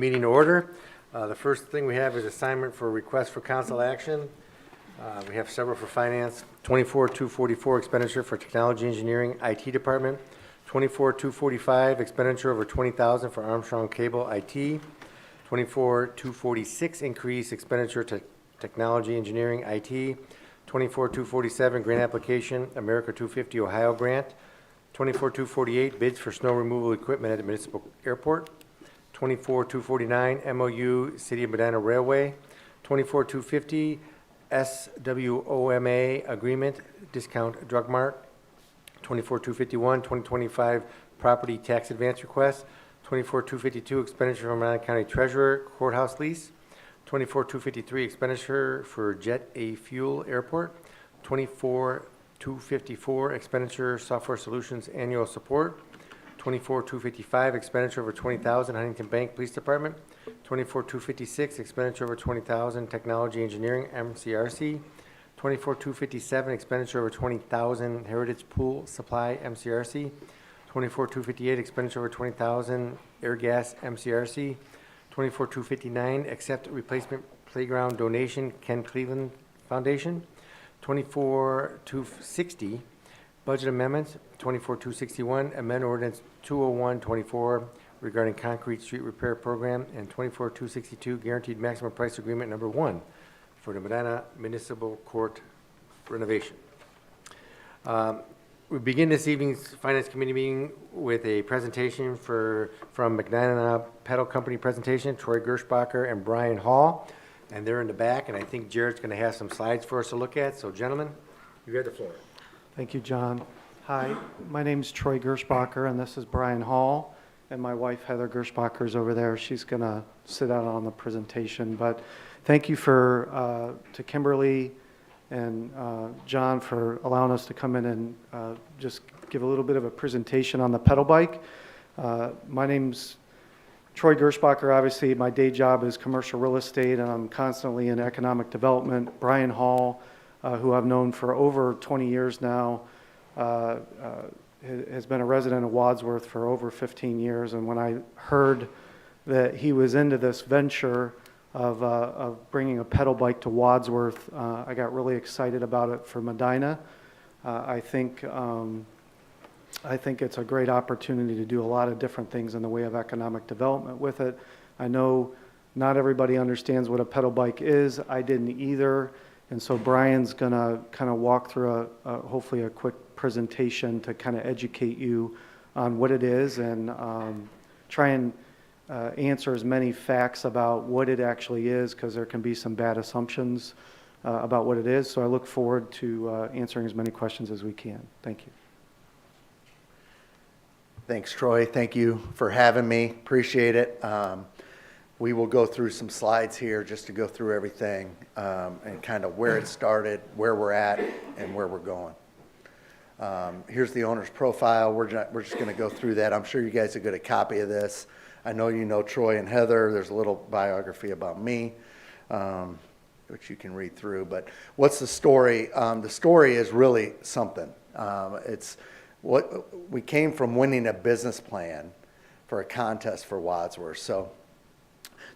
Meeting to order. The first thing we have is assignment for request for council action. We have several for finance. 24-244 expenditure for technology engineering IT department. 24-245 expenditure over $20,000 for Armstrong Cable IT. 24-246 increase expenditure to technology engineering IT. 24-247 grant application America 250 Ohio grant. 24-248 bids for snow removal equipment at the municipal airport. 24-249 MOU City of Medina Railway. 24-250 SWOMA agreement discount drug mart. 24-251 2025 property tax advance request. 24-252 expenditure from Medina County Treasurer courthouse lease. 24-253 expenditure for Jet A Fuel Airport. 24-254 expenditure Software Solutions annual support. 24-255 expenditure over $20,000 Huntington Bank Police Department. 24-256 expenditure over $20,000 Technology Engineering MCRC. 24-257 expenditure over $20,000 Heritage Pool Supply MCRC. 24-258 expenditure over $20,000 Air Gas MCRC. 24-259 accept replacement playground donation Ken Cleveland Foundation. 24-260 budget amendments. 24-261 amend ordinance 201-24 regarding concrete street repair program, and 24-262 guaranteed maximum price agreement number 1 for the Medina Municipal Court renovation. We begin this evening's Finance Committee meeting with a presentation from McNana Pedal Company presentation, Troy Gershbacher and Brian Hall, and they're in the back, and I think Jared's going to have some slides for us to look at. So gentlemen, you have the floor. Thank you, John. Hi, my name's Troy Gershbacher, and this is Brian Hall, and my wife Heather Gershbacher is over there. She's going to sit out on the presentation, but thank you to Kimberly and John for allowing us to come in and just give a little bit of a presentation on the pedal bike. My name's Troy Gershbacher. Obviously, my day job is commercial real estate, and I'm constantly in economic development. Brian Hall, who I've known for over 20 years now, has been a resident of Wadsworth for over 15 years. And when I heard that he was into this venture of bringing a pedal bike to Wadsworth, I got really excited about it for Medina. I think it's a great opportunity to do a lot of different things in the way of economic development with it. I know not everybody understands what a pedal bike is. I didn't either. And so Brian's going to kind of walk through hopefully a quick presentation to kind of educate you on what it is and try and answer as many facts about what it actually is, because there can be some bad assumptions about what it is. So I look forward to answering as many questions as we can. Thank you. Thanks, Troy. Thank you for having me. Appreciate it. We will go through some slides here just to go through everything and kind of where it started, where we're at, and where we're going. Here's the owner's profile. We're just going to go through that. I'm sure you guys will get a copy of this. I know you know Troy and Heather. There's a little biography about me, which you can read through. But what's the story? The story is really something. It's what we came from winning a business plan for a contest for Wadsworth. So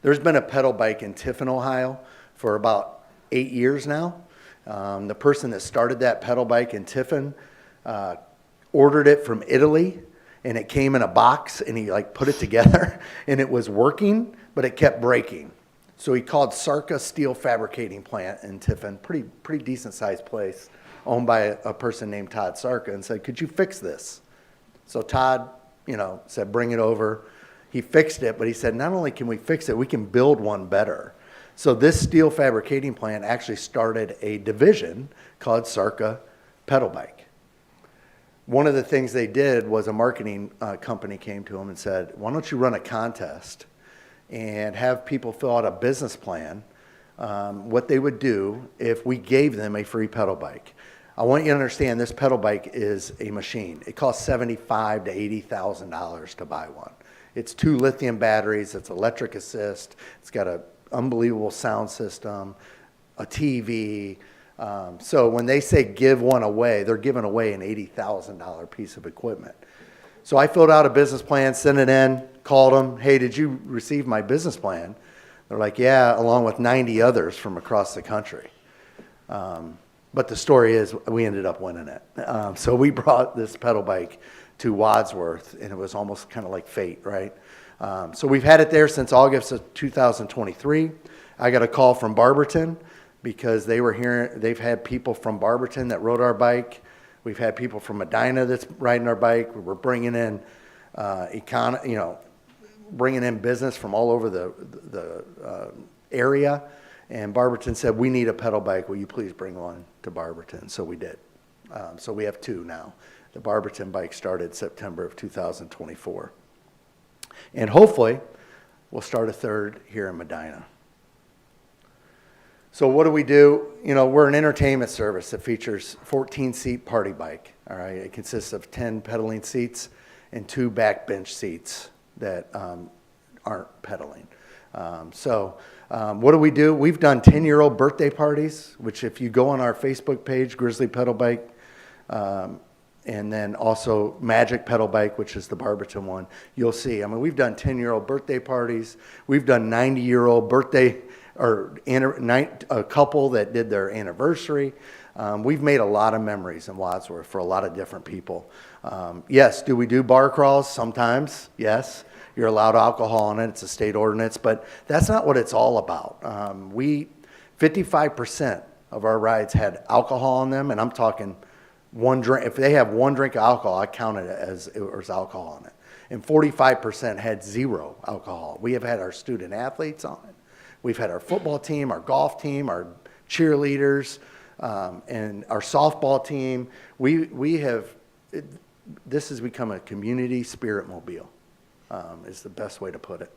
there's been a pedal bike in Tiffin, Ohio for about 8 years now. The person that started that pedal bike in Tiffin ordered it from Italy, and it came in a box, and he put it together, and it was working, but it kept breaking. So he called Sarka Steel Fabricating Plant in Tiffin, pretty decent sized place, owned by a person named Todd Sarka, and said, "Could you fix this?" So Todd, said, "Bring it over." He fixed it, but he said, "Not only can we fix it, we can build one better." So this steel fabricating plant actually started a division called Sarka Pedal Bike. One of the things they did was a marketing company came to him and said, "Why don't you run a contest and have people fill out a business plan, what they would do if we gave them a free pedal bike." I want you to understand this pedal bike is a machine. It costs $75,000 to $80,000 to buy one. It's 2 lithium batteries, it's electric assist, it's got an unbelievable sound system, a TV. So when they say give one away, they're giving away an $80,000 piece of equipment. So I filled out a business plan, sent it in. called them, hey, did you receive my business plan? They're like, yeah, along with 90 others from across the country. But the story is we ended up winning it. So we brought this pedal bike to Wadsworth, and it was almost kind of like fate, right? So we've had it there since August of 2023. I got a call from Barberton because they've had people from Barberton that rode our bike. We've had people from Medina that's riding our bike. We're bringing in bringing in business from all over the area. And Barberton said, we need a pedal bike. Will you please bring one to Barberton? So we did. So we have two now. The Barberton bike started September of 2024. And hopefully, we'll start a third here in Medina. So what do? We're an entertainment service that features 14-seat party bike. All right, it consists of 10 pedaling seats and 2 backbench seats that aren't pedaling. What do? We've done 10-year-old birthday parties, which if you go on our Facebook page, Grizzly Pedal Bike, and then also Magic Pedal Bike, which is the Barberton one, you'll see. I mean, we've done 10-year-old birthday parties. We've done 90-year-old birthday or a couple that did their anniversary. We've made a lot of memories in Wadsworth for a lot of different people. Yes, do we do bar crawls? Sometimes, yes. You're allowed alcohol in it. It's a state ordinance, but that's not what it's all about. 55% of our rides had alcohol in them, and I'm talking one drink. If they have one drink of alcohol, I count it as there's alcohol in it. And 45% had zero alcohol. We have had our student athletes on it. We've had our football team, our golf team, our cheerleaders, and our softball team. This has become a community spirit mobile, is the best way to put it.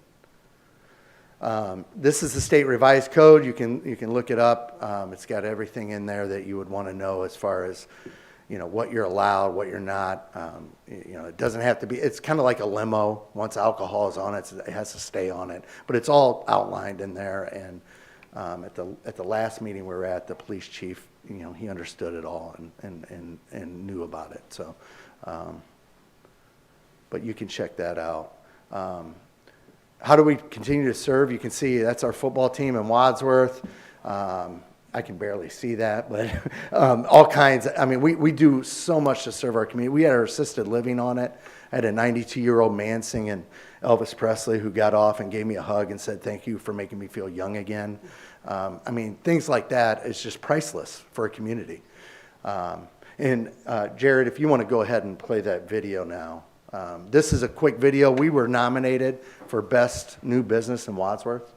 This is the state revised code. You can look it up. It's got everything in there that you would want to know as far as, what you're allowed, what you're not. It doesn't have to be. It's kind of like a limo. Once alcohol is on it, it has to stay on it. But it's all outlined in there. And at the last meeting we were at, the police chief, he understood it all and knew about it. So, but you can check that out. How do we continue to serve? You can see that's our football team in Wadsworth. I can barely see that, but all kinds. We do so much to serve our community. We had our assisted living on it. I had a 92-year-old man singing Elvis Presley who got off and gave me a hug and said, thank you for making me feel young again. Things like that is just priceless for a community. Jared, if you want to go ahead and play that video now. This is a quick video. We were nominated for Best New Business in Wadsworth.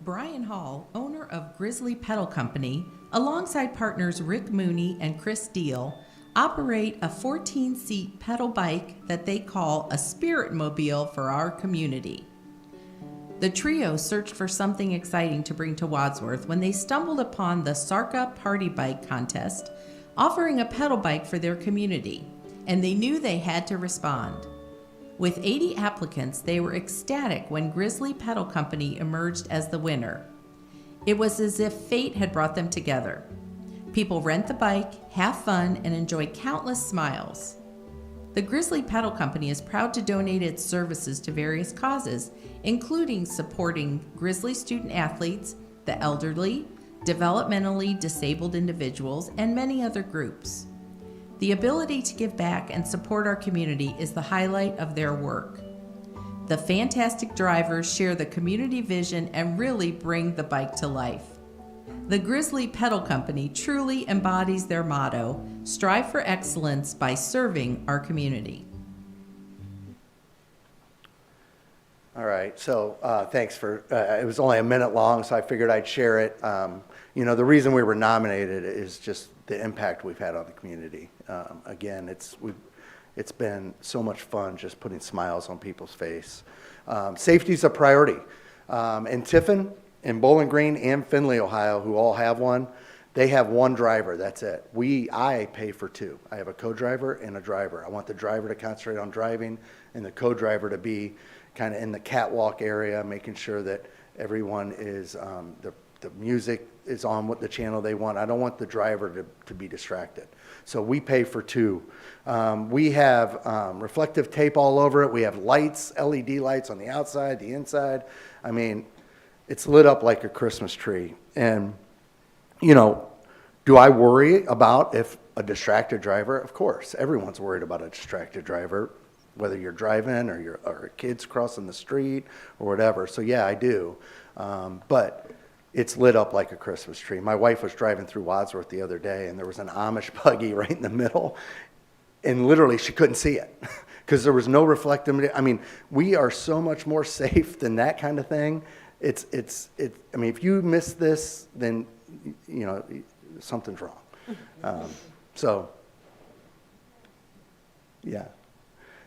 Brian Hall, owner of Grizzly Pedal Company, alongside partners Rick Mooney and Chris Deal, operate a 14-seat pedal bike that they call a spirit mobile for our community. The trio searched for something exciting to bring to Wadsworth when they stumbled upon the Sarka Party Bike Contest, offering a pedal bike for their community, and they knew they had to respond. With 80 applicants, they were ecstatic when Grizzly Pedal Company emerged as the winner. It was as if fate had brought them together. People rent the bike, have fun, and enjoy countless smiles. The Grizzly Pedal Company is proud to donate its services to various causes, including supporting Grizzly student athletes, the elderly, developmentally disabled individuals, and many other groups. The ability to give back and support our community is the highlight of their work. The fantastic drivers share the community vision and really bring the bike to life. The Grizzly Pedal Company truly embodies their motto, strive for excellence by serving our community. All right, so thanks for, it was only a minute long, so I figured I'd share it. The reason we were nominated is just the impact we've had on the community. Again, it's been so much fun just putting smiles on people's face. Safety is a priority. In Tiffin, in Bowling Green, and Findlay, Ohio, who all have one, they have one driver, that's it. I pay for two. I have a co-driver and a driver. I want the driver to concentrate on driving and the co-driver to be kind of in the catwalk area, making sure that everyone is, the music is on what the channel they want. I don't want the driver to be distracted. So we pay for two. We have reflective tape all over it. We have lights, LED lights on the outside, the inside. I mean, it's lit up like a Christmas tree. And, you know, do I worry about if a distracted driver? Of course, everyone's worried about a distracted driver, whether you're driving or a kid's crossing the street or whatever. So yeah, I do. But it's lit up like a Christmas tree. My wife was driving through Wadsworth the other day, and there was an Amish buggy right in the middle, and literally she couldn't see it because there was no reflective. I mean, we are so much more safe than that kind of thing. I mean, if you miss this, then, you know, something's wrong. So, yeah.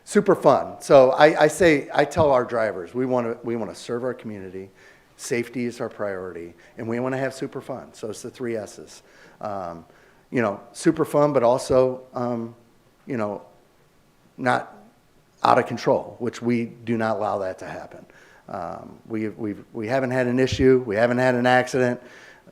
Super fun. So I tell our drivers, we want to serve our community. Safety is our priority, and we want to have super fun. So it's the 3 S's. You know, super fun, but also, you know, not out of control, which we do not allow that to happen. We haven't had an issue. We haven't had an accident.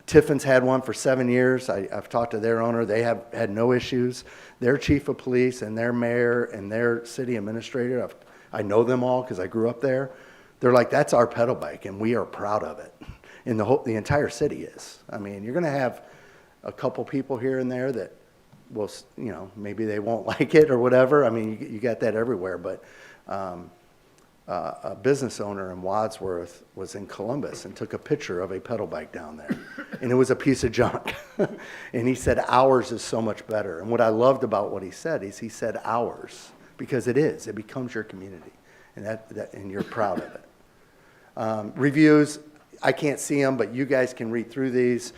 Tiffin's had one for 7 years. I've talked to their owner. They have had no issues. Their chief of police and their mayor and their city administrator, I know them all because I grew up there. They're like, that's our pedal bike, and we are proud of it. And the entire city is. I mean, you're going to have a couple people here and there that will, you know, maybe they won't like it or whatever. I mean, you got that everywhere. But a business owner in Wadsworth was in Columbus and took a picture of a pedal bike down there, and it was a piece of junk. And he said, ours is so much better. And what I loved about what he said is he said ours, because it is. It becomes your community, and and you're proud of it. Reviews, I can't see them, but you guys can read through these.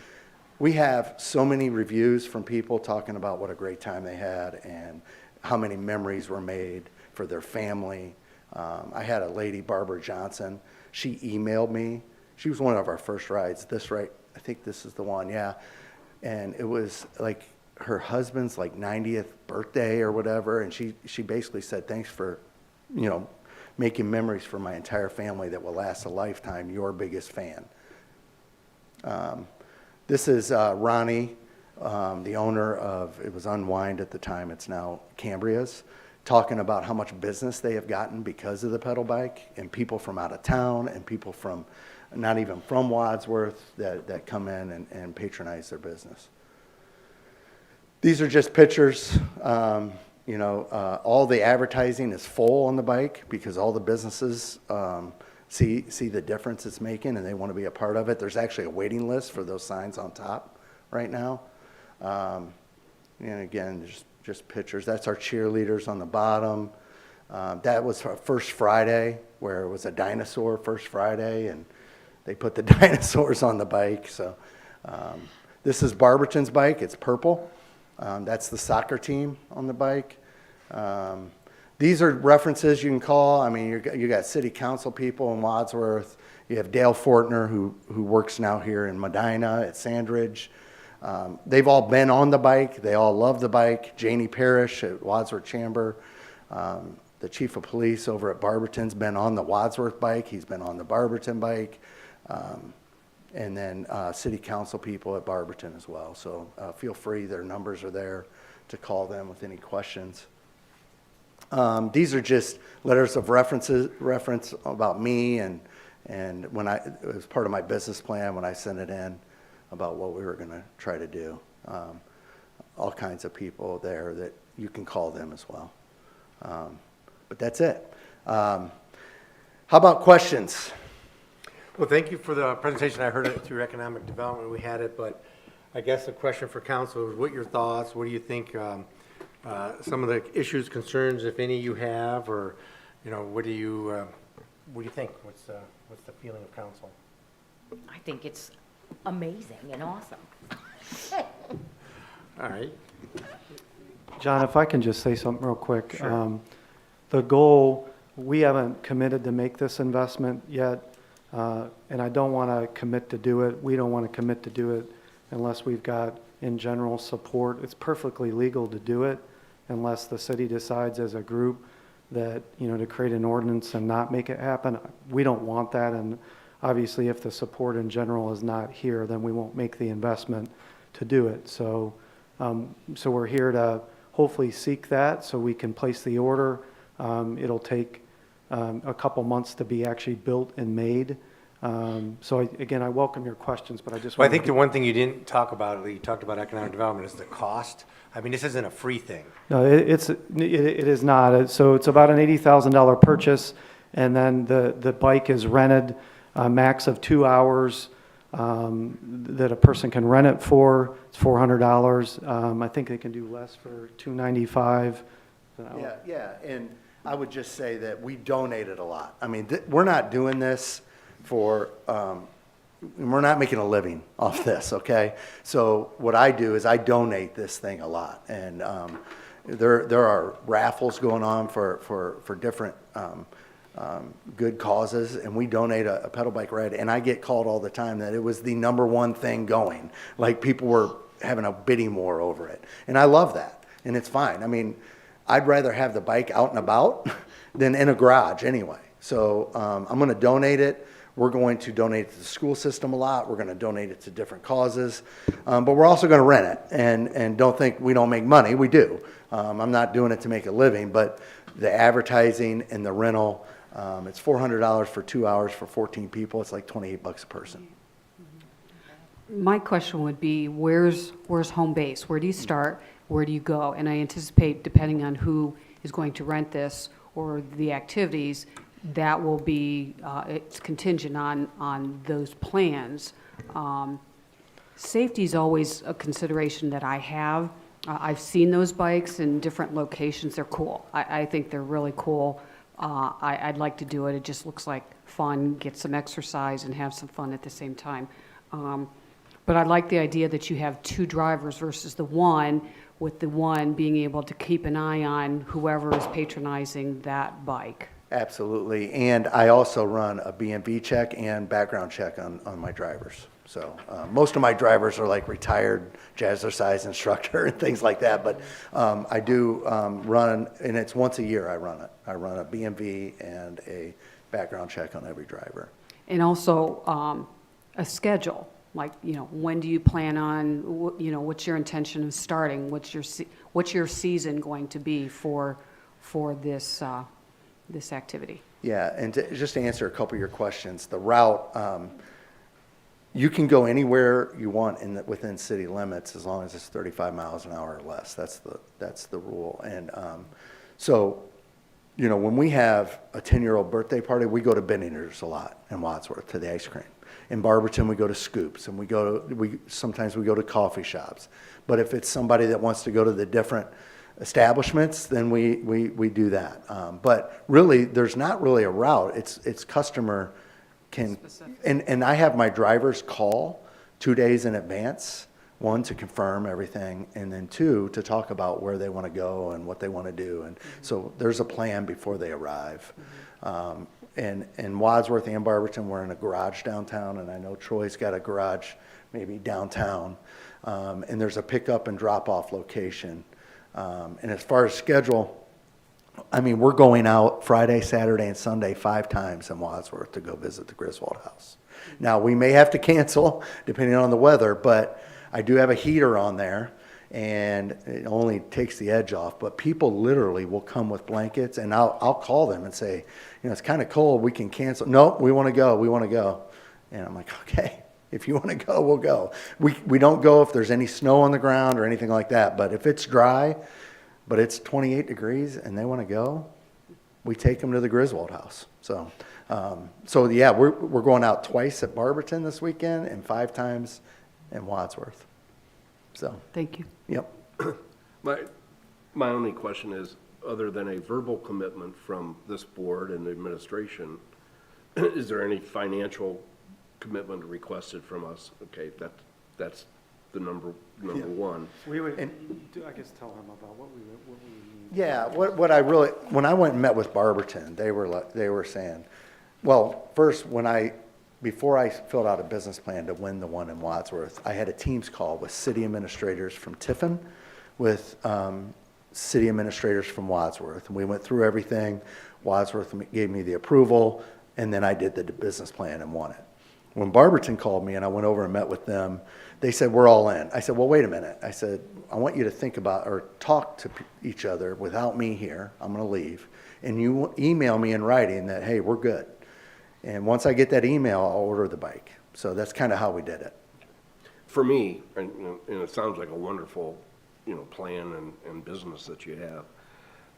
We have so many reviews from people talking about what a great time they had and how many memories were made for their family. I had a lady, Barbara Johnson. She emailed me. She was one of our first rides. I think this is the one, yeah. And it was like her husband's like 90th birthday or whatever, and she basically said, thanks for, you know, making memories for my entire family that will last a lifetime. Your biggest fan. This is Ronnie, the owner of, it was Unwind at the time, it's now Cambria's, talking about how much business they have gotten because of the pedal bike, and people from out of town and people from, not even from Wadsworth, that come in and patronize their business. These are just pictures. You know, all the advertising is full on the bike because all the businesses see the difference it's making, and they want to be a part of it. There's actually a waiting list for those signs on top right now. And again, just pictures. That's our cheerleaders on the bottom. That was our first Friday, where it was a dinosaur first Friday, and they put the dinosaurs on the bike. So this is Barberton's bike. It's purple. That's the soccer team on the bike. These are references you can call. I mean, you got city council people in Wadsworth. You have Dale Fortner, who works now here in Medina at Sandridge. They've all been on the bike. They all love the bike. Janie Parrish at Wadsworth Chamber. The chief of police over at Barberton's been on the Wadsworth bike. He's been on the Barberton bike. And then city council people at Barberton as well. So feel free, their numbers are there to call them with any questions. These are just letters of reference about me, and when it was part of my business plan when I sent it in about what we were going to try to do. All kinds of people there that you can call them as well. But that's it. How about questions? Well, thank you for the presentation. I heard it through economic development. We had it, but I guess the question for council is, what are your thoughts? What do you think? Some of the issues, concerns, if any, you have, or you know, what do you think? What's the feeling of council? I think it's amazing and awesome. All right. John, if I can just say something real quick. Sure. The goal, we haven't committed to make this investment yet, and I don't want to commit to do it. We don't want to commit to do it unless we've got, in general, support. It's perfectly legal to do it unless the city decides as a group that, you know, to create an ordinance and not make it happen. We don't want that, and obviously, if the support in general is not here, then we won't make the investment to do it. So, so we're here to hopefully seek that so we can place the order. It'll take a couple months to be actually built and made. So again, I welcome your questions, but I just Well, I want think the one thing you didn't talk about, you talked about economic development, is the cost. I mean, this isn't a free thing. No, it is not. So it's about an $80,000 purchase, and then the bike is rented a max of 2 hours that a person can rent it for. It's $400. I think they can do less for $295 an hour. Yeah, and I would just say that we donated a lot. I mean, we're not doing this for, we're not making a living off this, okay? So what I do is I donate this thing a lot, and there are raffles going on for different good causes, and we donate a pedal bike ride, and I get called all the time that it was the #1 thing going. Like, people were having a bidding war over it, and I love that, and it's fine. I mean, I'd rather have the bike out and about than in a garage anyway. So I'm going to donate it. We're going to donate it to the school system a lot. We're going to donate it to different causes. But we're also going to rent it. And don't think we don't make money. We do. I'm not doing it to make a living, but the advertising and the rental, it's $400 for 2 hours for 14 people. It's like $28 a person. My question would be, where's home base? Where do you start? Where do you go? And I anticipate, depending on who is going to rent this or the activities, that will be, it's contingent on those plans. Safety is always a consideration that I have. I've seen those bikes in different locations. They're cool. I think they're really cool. I'd like to do it. It just looks like fun, get some exercise and have some fun at the same time. But I like the idea that you have 2 drivers versus the one, with the one being able to keep an eye on whoever is patronizing that bike. Absolutely. And I also run a BMV check and background check on my drivers. So most of my drivers are like retired jazzercise instructor and things like that. But I do run, and it's once a year I run it. I run a BMV and a background check on every driver. And also a schedule, like, when do you plan on, what's your intention of starting? What's your season going to be for this this activity? Yeah, and just to answer a couple of your questions, the route, you can go anywhere you want within city limits as long as it's 35 miles an hour or less. That's the rule. And so, when we have a 10-year-old birthday party, we go to Benninger's a lot in Wadsworth to the ice cream. In Barberton, we go to Scoops, and sometimes we go to coffee shops. But if it's somebody that wants to go to the different establishments, then we do that. But really, there's not really a route. It's customer can, and I have my drivers call 2 days in advance, 1, to confirm everything, and then 2, to talk about where they want to go and what they want to do. And so there's a plan before they arrive. And in Wadsworth and Barberton, we're in a garage downtown, and I know Troy's got a garage maybe downtown. And there's a pickup and drop-off location. And as far as schedule, I mean, we're going out Friday, Saturday, and Sunday 5 times in Wadsworth to go visit the Griswold House. Now, we may have to cancel depending on the weather, but I do have a heater on there, and it only takes the edge off. But people literally will come with blankets, and I'll call them and say, it's kind of cold, we can cancel. Nope, we want to go. And I'm like, okay. If you want to go, we'll go. We don't go if there's any snow on the ground or anything like that. But if it's dry, but it's 28 degrees and they want to go, we take them to the Griswold House. So yeah, we're going out twice at Barberton this weekend and 5 times in Wadsworth. So. Thank you. Yep. My only question is, other than a verbal commitment from this board and the administration, is there any financial commitment requested from us? Okay, that's the number one. We would, I guess, tell him about what we need. Yeah, when I went and met with Barberton, they were saying, well, first, before I filled out a business plan to win the one in Wadsworth, I had a Teams call with city administrators from Tiffin, with city administrators from Wadsworth, and we went through everything. Wadsworth gave me the approval, and then I did the business plan and won it. when Barberton called me and I went over and met with them, they said, we're all in. I said, well, wait a minute. I said, I want you to think about or talk to each other without me here. I'm going to leave. And you email me in writing that, hey, we're good. And once I get that email, I'll order the bike. So that's kind of how we did it. For me, and, and it sounds like a wonderful, plan and business that you have.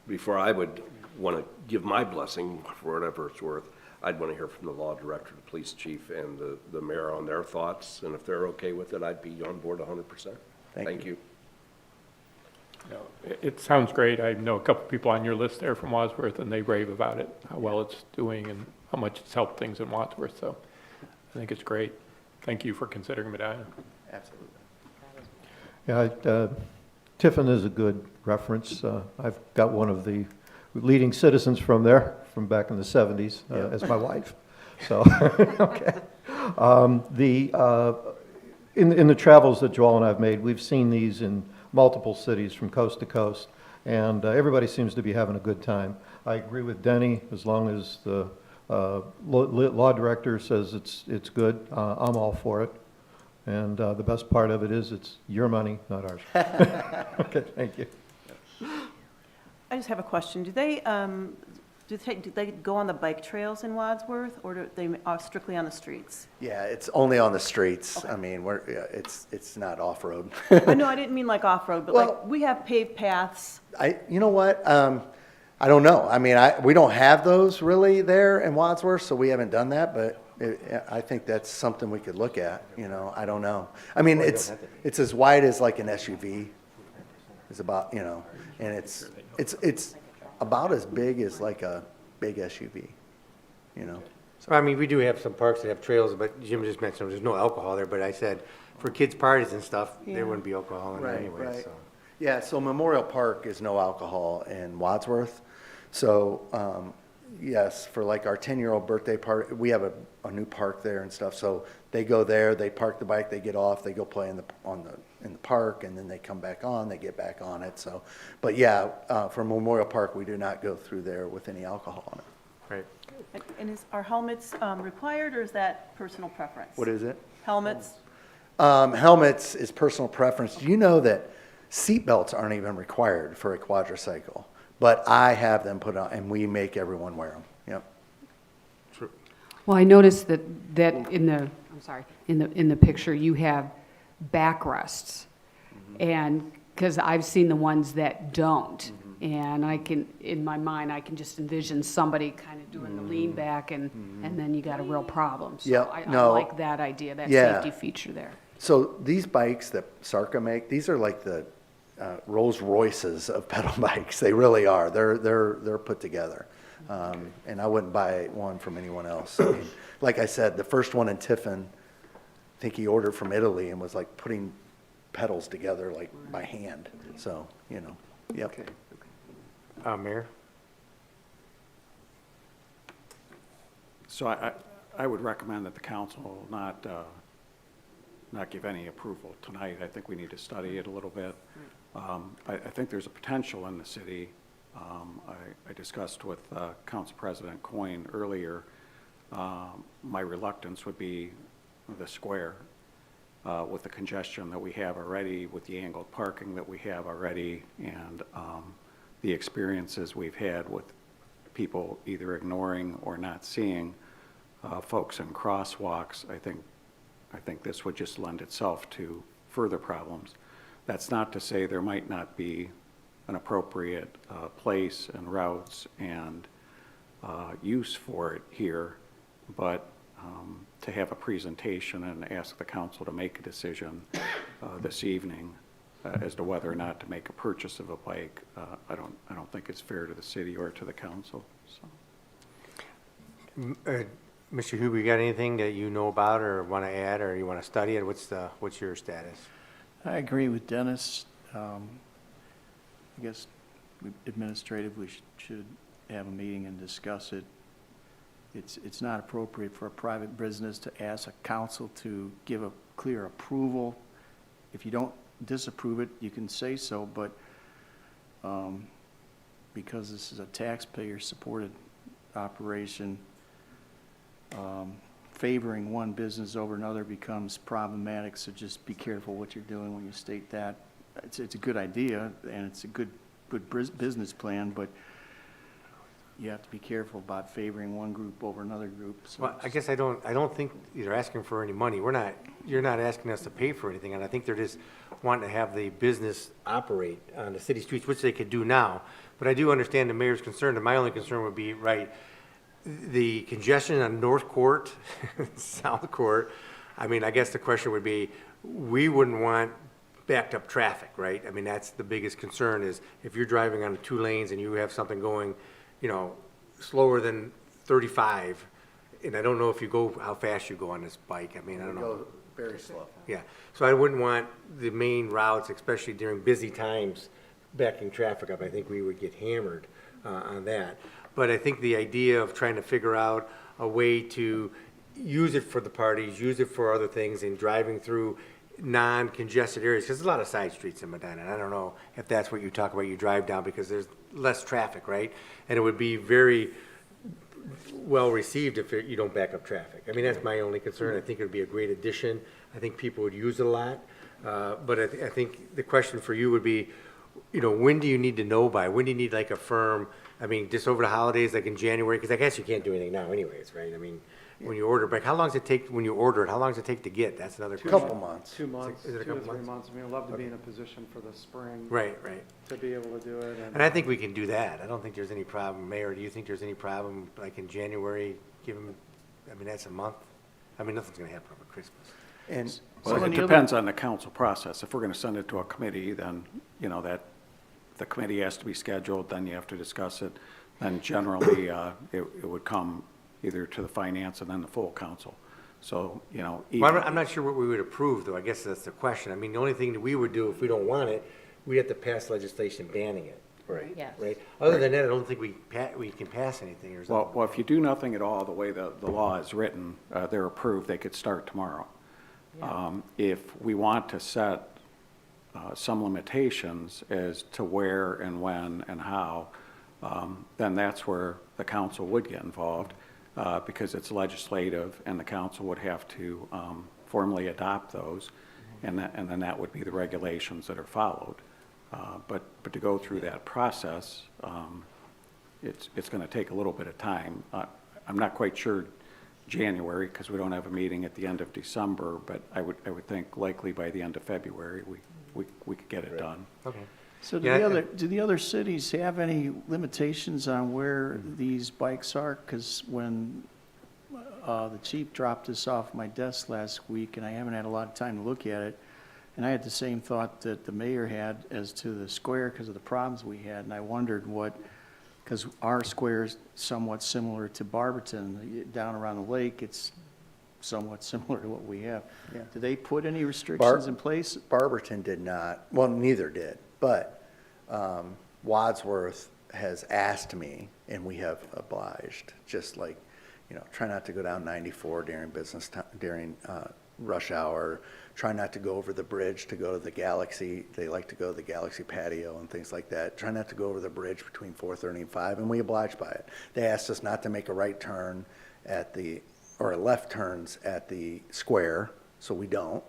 Before I would want to give my blessing for whatever it's worth, I'd want to hear from the law director, the police chief, and the mayor on their thoughts. And if they're okay with it, I'd be on board 100%. Thank you. No, it sounds great. I know a couple people on your list there from Wadsworth, and they rave about it, how well it's doing and how much it's helped things in Wadsworth. So I think it's great. Thank you for considering Medina. Absolutely. Yeah, Tiffin is a good reference. I've got one of the leading citizens from there, from back in the 70s, as my wife. So, okay. In the travels that Joel and I have made, we've seen these in multiple cities from coast to coast, and everybody seems to be having a good time. I agree with Denny, as long as the law director says it's good, I'm all for it. And the best part of it is it's your money, not ours. Okay, thank you. I just have a question. Do they go on the bike trails in Wadsworth, or do they are strictly on the streets? Yeah, it's only on the streets. Okay. I mean, it's not off-road. I know, I didn't mean like off-road, but Well- like, we have paved paths. You know what? I don't know. I mean, we don't have those really there in Wadsworth, so we haven't done that, but I think that's something we could look at, I don't know. I mean, it's as wide as like an SUV. It's about, and it's about as big as like a big SUV, So, I mean, we do have some parks that have trails, but Jim just mentioned there's no alcohol there, but I said for kids' parties and stuff, there wouldn't be alcohol in there anyway, so. Yeah, so Memorial Park is no alcohol in Wadsworth. So, yes, for like our 10-year-old birthday party, we have a new park there and stuff. So they go there, they park the bike, they get off, they go play in the park, and then they come back on, they get back on it. So, but yeah, for Memorial Park, we do not go through there with any alcohol on it. Right. And are helmets required, or is that personal preference? What is it? Helmets? Helmets is personal preference. You know that seatbelts aren't even required for a quadricycle, but I have them put on, and we make everyone wear them. Yep. Well, I noticed that in the picture, you have backrests. And, because I've seen the ones that don't. And in my mind, I can just envision somebody kind of doing the lean back, and then you got a real problem. So Yep, I no. like that idea, that Yeah. safety feature there. So these bikes that Sarka make, these are like the Rolls Royces of pedal bikes. They really are. They're put together. And I wouldn't buy one from anyone else. I mean, like I said, the first one in Tiffin, I think he ordered from Italy and was like putting pedals together like by hand. So, yep. Mayor? So I would recommend that the council not give any approval tonight. I think we need to study it a little bit. I think there's a potential in the city. I discussed with Council President Coyne earlier, my reluctance would be the square with the congestion that we have already, with the angled parking that we have already, and the experiences we've had with people either ignoring or not seeing folks in crosswalks. I think this would just lend itself to further problems. That's not to say there might not be an appropriate place and routes and use for it here, but to have a presentation and ask the council to make a decision this evening as to whether or not to make a purchase of a bike, I don't think it's fair to the city or to the council. So. Mr. Huber, you got anything that you know about or want to add, or you want to study it? What's your status? I agree with Dennis. I guess administratively should have a meeting and discuss it. It's not appropriate for a private business to ask a council to give a clear approval. If you don't disapprove it, you can say so, but because this is a taxpayer-supported operation, favoring one business over another becomes problematic, so just be careful what you're doing when you state that. It's a good idea, and it's a good business plan, but you have to be careful about favoring one group over another group. So Well, I guess I don't think you're asking for any money. You're not asking us to pay for anything, and I think they're just wanting to have the business operate on the city streets, which they could do now. But I do understand the mayor's concern, and my only concern would be, right, the congestion on North Court, South Court. I mean, I guess the question would be, we wouldn't want backed up traffic, right? I mean, that's the biggest concern is if you're driving on 2 lanes and you have something going, you know, slower than 35, and I don't know if you go, how fast you go on this bike. I mean, I don't know. Go very slow. Yeah, so I wouldn't want the main routes, especially during busy times, backing traffic up. I think we would get hammered on that. But I think the idea of trying to figure out a way to use it for the parties, use it for other things, and driving through non-congested areas, because there's a lot of side streets in Medina, and I don't know if that's what you talk about, you drive down, because there's less traffic, right? And it would be very well received if you don't back up traffic. I mean, that's my only concern. I think it would be a great addition. I think people would use it a lot. But I think the question for you would be, you know, when do you need to know by? When do you need like a firm, I mean, just over the holidays, like in January, because I guess you can't do anything now anyways, right? I mean, when you order, but how long does it take, when you order it, how long does it take to get? That's another question. Couple months. 2 months, Is it a 2 or couple 3 months. I mean, I'd love to be in a position for the spring Right, right. to be able to do it. And I think we can do that. I don't think there's any problem. Mayor, do you think there's any problem, like in January, give them, I mean, that's a month? I mean, nothing's gonna happen over Christmas. And Well, Well, and it the other- depends on the council process. If we're going to send it to a committee, then, you know, that, the committee has to be scheduled, then you have to discuss it. Then generally, it would come either to the finance and then the full council. So, you know. Well, I'm not sure what we would approve, though. I guess that's the question. I mean, the only thing that we would do if we don't want it, we have to pass legislation banning it. Right. Yes. Right? Other than that, I don't think we can pass anything or something. Well, if you do nothing at all, the way the law is written, they're approved, they could start tomorrow. If we want to set some limitations as to where and when and how, then that's where the council would get involved, because it's legislative, and the council would have to formally adopt those, and then that would be the regulations that are followed. But to go through that process, it's going to take a little bit of time. I'm not quite sure January, because we don't have a meeting at the end of December, but I would think likely by the end of February, we could get it done. Okay. So Yeah, do the other cities have any limitations on where these bikes are? Because when the chief dropped this off my desk last week, and I haven't had a lot of time to look at it, and I had the same thought that the mayor had as to the square because of the problems we had, and I wondered what, because our square is somewhat similar to Barberton, down around the lake, it's somewhat similar to what we have. Yeah. Do they put any restrictions in place? Barberton did not, well, neither did, but Wadsworth has asked me, and we have obliged, just like, you know, try not to go down 94 during business time, during rush hour, try not to go over the bridge to go to the Galaxy, they like to go to the Galaxy patio and things like that, try not to go over the bridge between 4:30 and 5, and we obliged by it. They asked us not to make a right turn at the, or left turns at the square, so we don't.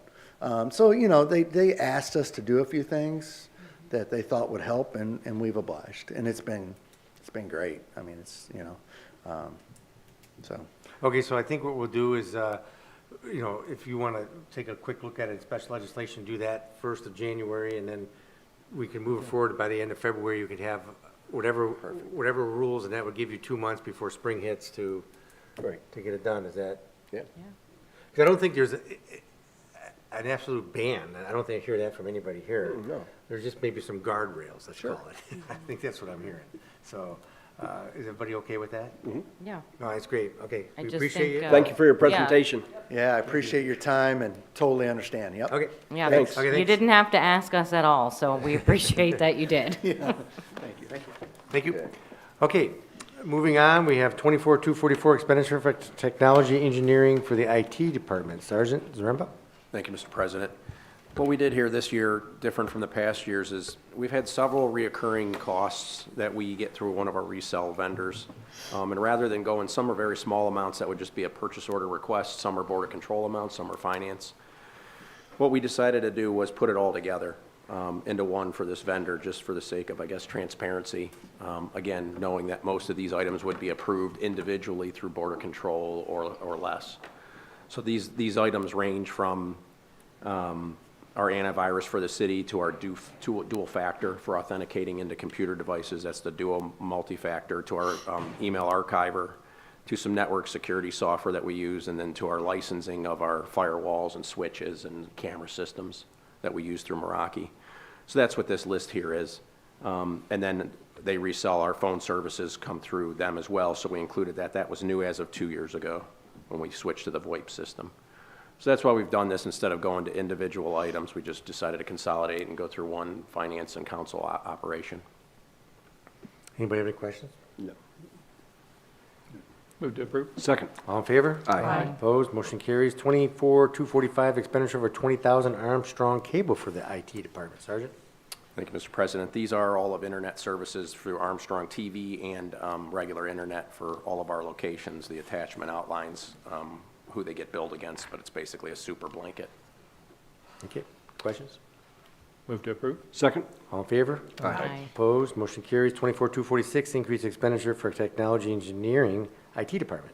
So, you know, they asked us to do a few things that they thought would help, and we've obliged. And it's been great. I mean, it's, you know, so. Okay, so I think what we'll do is, you know, if you want to take a quick look at it, special legislation, do that 1st of January, and then we can move forward. By the end of February, you could have whatever rules, and that would give you 2 months before spring hits to get it done. Is that? Yeah. Because I don't think there's an absolute ban. I don't think I hear that from anybody here. No. There's just maybe some guardrails, let's call it. I think that's what I'm hearing. So, is everybody okay with that? Yeah. No, that's great. Okay, I we just appreciate think, you. Thank you for your Yeah. presentation. Yeah, I appreciate your time and totally understand. Yep. Okay. Yeah, Thanks. Okay, you thanks. didn't have to ask us at all, so we appreciate that you did. Thank you. Okay, moving on, we have 24-244 expenditure for technology engineering for the IT department. Sergeant Zaremba? Thank you, Mr. President. What we did here this year, different from the past years, is we've had several reoccurring costs that we get through one of our resell vendors. And rather than going, some are very small amounts that would just be a purchase order request, some are border control amounts, some are finance. What we decided to do was put it all together into one for this vendor, just for the sake of, I guess, transparency. Again, knowing that most of these items would be approved individually through border control or less. So these items range from our antivirus for the city to our dual factor for authenticating into computer devices. That's the dual multi-factor, to our email archiver, to some network security software that we use, and then to our licensing of our firewalls and switches and camera systems that we use through Meraki. So that's what this list here is. And then they resell our phone services, come through them as well. So we included that. That was new as of 2 years ago when we switched to the VoIP system. So that's why we've done this. Instead of going to individual items, we just decided to consolidate and go through one finance and council operation. Anybody have any questions? No. Move to approve. Second. All in favor? Aye. Opposed, motion carries. 24-245, expenditure over 20,000 Armstrong Cable for the IT department. Sergeant? Thank you, Mr. President. These are all of internet services through Armstrong TV and regular internet for all of our locations. The attachment outlines who they get billed against, but it's basically a super blanket. Okay, questions? Move to approve. Second. All in favor? Aye. Opposed, motion carries. 24-246, increased expenditure for technology engineering IT department.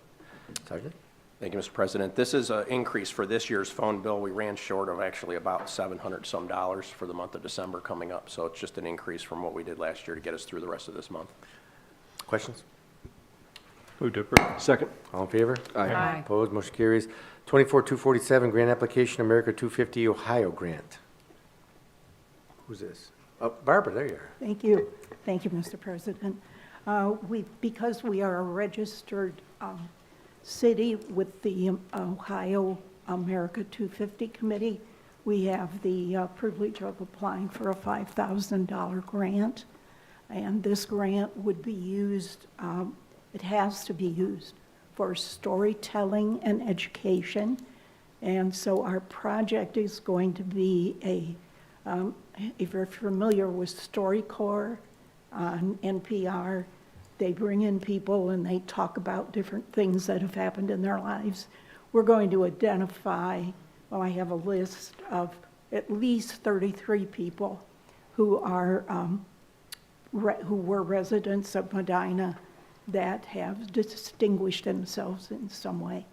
Sergeant? Thank you, Mr. President. This is an increase for this year's phone bill. We ran short of actually about $700 some for the month of December coming up, so it's just an increase from what we did last year to get us through the rest of this month. Questions? Move to approve. Second. All in favor? Aye. Opposed, motion carries. 24-247, grant application, America 250 Ohio grant. Who's this? Oh, Barbara, there you are. Thank you. Thank you, Mr. President. Because we are a registered city with the Ohio America 250 Committee, we have the privilege of applying for a $5,000 grant. And this grant would be used, it has to be used for storytelling and education. And so our project is going to be if you're familiar with StoryCorps on NPR, they bring in people and they talk about different things that have happened in their lives. We're going to identify, well, I have a list of at least 33 people who are who were residents of Medina that have distinguished themselves in some way.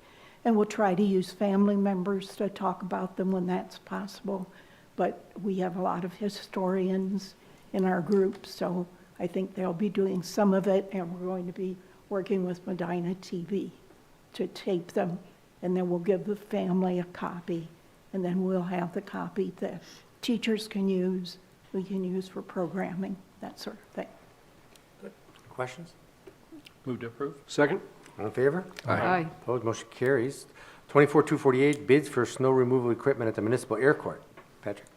And we'll try to use family members to talk about them when that's possible. But we have a lot of historians in our group, so I think they'll be doing some of it, and we're going to be working with Medina TV to tape them, and then we'll give the family a copy, and then we'll have the copy that teachers can use, we can use for programming, that sort of thing. Questions? Move to approve. Second. All in favor? Aye. Opposed, motion carries. 24-248, bids for snow removal equipment at the municipal air court. Patrick?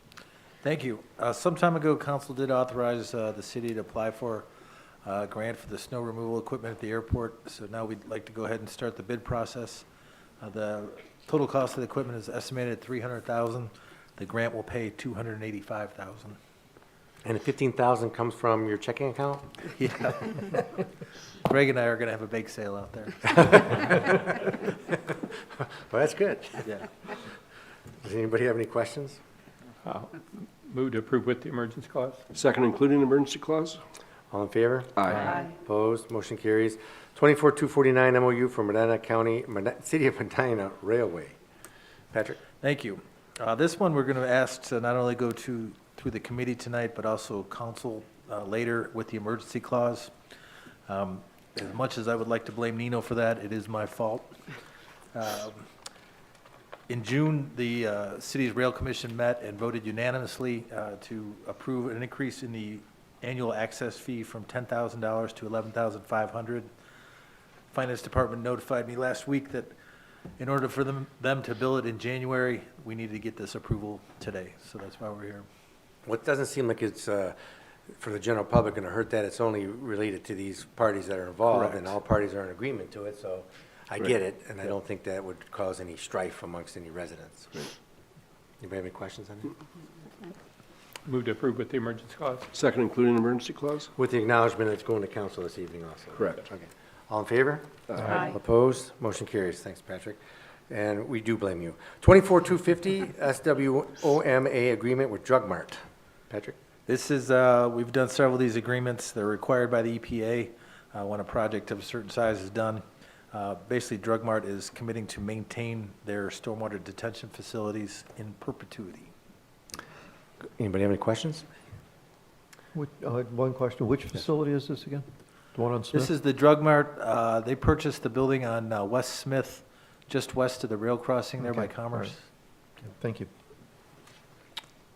Thank you. Some time ago, council did authorize the city to apply for a grant for the snow removal equipment at the airport. So now we'd like to go ahead and start the bid process. The total cost of the equipment is estimated at $300,000. The grant will pay $285,000. And the 15,000 comes from your checking account? Yeah. Greg and I are going to have a bake sale out there. Well, that's good. Yeah. Does anybody have any questions? Move to approve with the emergency clause. Second, including the emergency clause? All in favor? Aye. Opposed, motion carries. 24-249, MOU for Medina County, City of Medina Railway. Patrick? Thank you. This one, we're going to ask to not only go through the committee tonight, but also council later with the emergency clause. As much as I would like to blame Nino for that, it is my fault. In June, the city's rail commission met and voted unanimously to approve an increase in the annual access fee from $10,000 to $11,500. Finance department notified me last week that in order for them to bill it in January, we needed to get this approval today. So that's why we're here. Well, it doesn't seem like it's, for the general public, going to hurt that. It's only related to these parties that are involved, Correct. and all parties are in agreement to it, so I Right. get it, and I don't think that would cause any strife amongst any residents. Anybody have any questions on it? Move to approve with the emergency clause. Second, including emergency clause? With the acknowledgement that it's going to council this evening also. Correct. Okay. All in favor? Aye. Opposed? Motion carries. Thanks, Patrick. And we do blame you. 24-250 SWOMA agreement with Drug Mart. Patrick? This is, we've done several of these agreements. They're required by the EPA when a project of a certain size is done. Basically, Drug Mart is committing to maintain their stormwater detention facilities in perpetuity. Anybody have any questions? One question, which facility is this again? The one on Smith? This is the Drug Mart. They purchased the building on West Smith, just west of the rail crossing there by Okay, Commerce. all right. Thank you.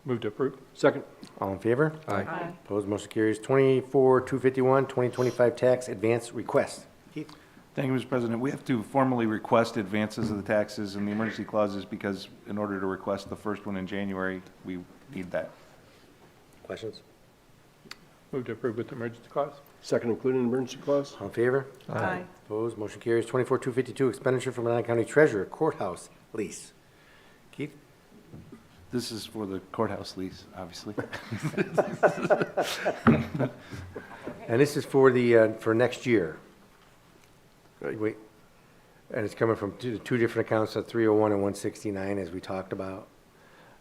Move to approve. Second. All in favor? Aye. Opposed? Motion carries. 24-251 2025 tax advance request. Keith? Thank you, Mr. President. We have to formally request advances of the taxes and the emergency clauses because in order to request the first one in January, we need that. Questions? Move to approve with the emergency clause. Second, including emergency clause? All in favor? Aye. Opposed? Motion carries. 24-252 expenditure from Medina County Treasurer Courthouse lease. Keith? This is for the courthouse lease, obviously. And this is for the, for next year. Right. Wait, and it's coming from two different accounts, 301 and 169, as we talked about.